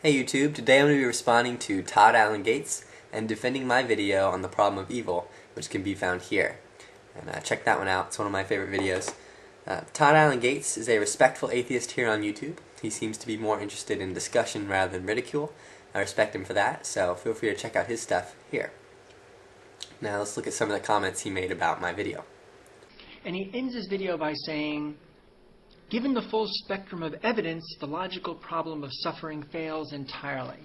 Hey YouTube, today I'm going to be responding to ToddAllenGates and defending my video on the problem of evil, which can be found here. And check that one out, it's one of my favorite videos. ToddAllenGates is a respectful atheist here on YouTube. He seems to be more interested in discussion rather than ridicule. I respect him for that, so feel free to check out his stuff here. Now let's look at some of the comments he made about my video. And he ends his video by saying, given the full spectrum of evidence, the logical problem of suffering fails entirely.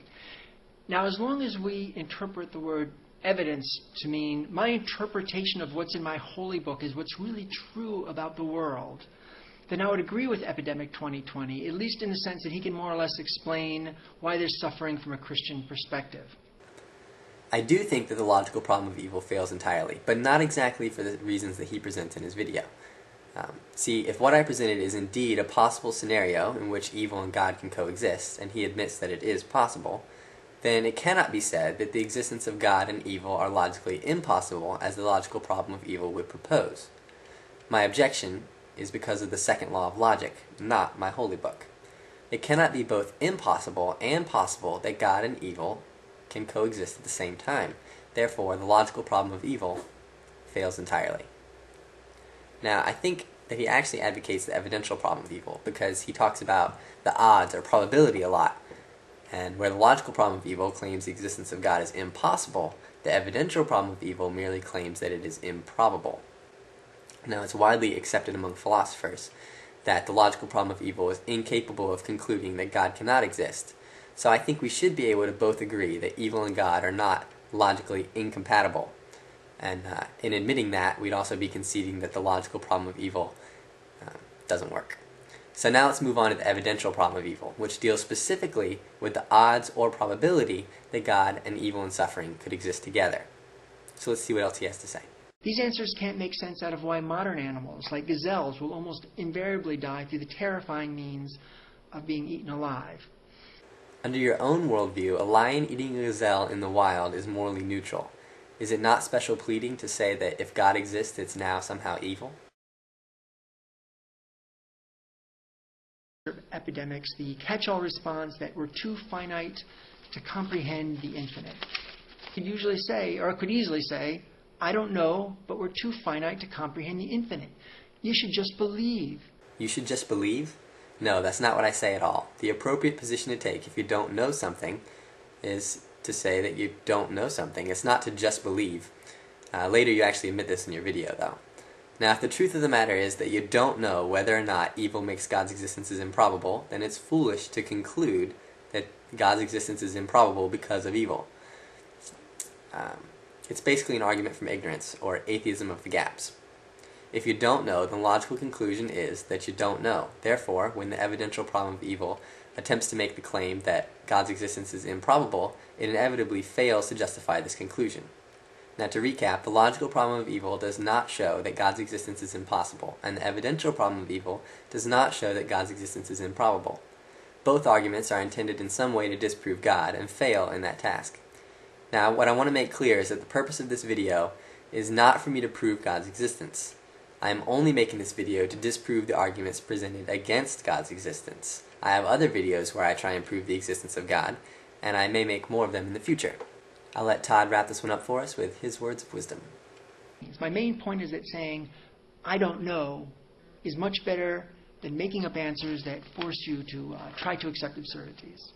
Now, as long as we interpret the word evidence to mean my interpretation of what's in my holy book is what's really true about the world, then I would agree with Epidemic 2020, at least in the sense that he can more or less explain why there's suffering from a Christian perspective. I do think that the logical problem of evil fails entirely, but not exactly for the reasons that he presents in his video. See, if what I presented is indeed a possible scenario in which evil and God can coexist, and he admits that it is possible, then it cannot be said that the existence of God and evil are logically impossible as the logical problem of evil would propose. My objection is because of the second law of logic, not my holy book. It cannot be both impossible and possible that God and evil can coexist at the same time. Therefore, the logical problem of evil fails entirely. Now, I think that he actually advocates the evidential problem of evil because he talks about the odds or probability a lot. And where the logical problem of evil claims the existence of God is impossible, the evidential problem of evil merely claims that it is improbable. Now, it's widely accepted among philosophers that the logical problem of evil is incapable of concluding that God cannot exist. So I think we should be able to both agree that evil and God are not logically incompatible. And in admitting that, we'd also be conceding that the logical problem of evil doesn't work. So now let's move on to the evidential problem of evil, which deals specifically with the odds or probability that God and evil and suffering could exist together. So let's see what else he has to say. These answers can't make sense out of why modern animals, like gazelles, will almost invariably die through the terrifying means of being eaten alive. Under your own worldview, a lion eating a gazelle in the wild is morally neutral. Is it not special pleading to say that if God exists, it's now somehow evil? Epidemics, the catch-all response that we're too finite to comprehend the infinite. Could usually say, or could easily say, I don't know, but we're too finite to comprehend the infinite. You should just believe. You should just believe? No, that's not what I say at all. The appropriate position to take if you don't know something is to say that you don't know something. It's not to just believe. Later you actually admit this in your video, though. Now, if the truth of the matter is that you don't know whether or not evil makes God's existence is improbable, then it's foolish to conclude that God's existence is improbable because of evil. It's basically an argument from ignorance, or atheism of the gaps. If you don't know, the logical conclusion is that you don't know. Therefore, when the evidential problem of evil attempts to make the claim that God's existence is improbable, it inevitably fails to justify this conclusion. Now, to recap, the logical problem of evil does not show that God's existence is impossible, and the evidential problem of evil does not show that God's existence is improbable. Both arguments are intended in some way to disprove God, and fail in that task. Now, what I want to make clear is that the purpose of this video is not for me to prove God's existence. I am only making this video to disprove the arguments presented against God's existence. I have other videos where I try and prove the existence of God, and I may make more of them in the future. I'll let Todd wrap this one up for us with his words of wisdom. My main point is that saying, I don't know, is much better than making up answers that force you to try to accept absurdities.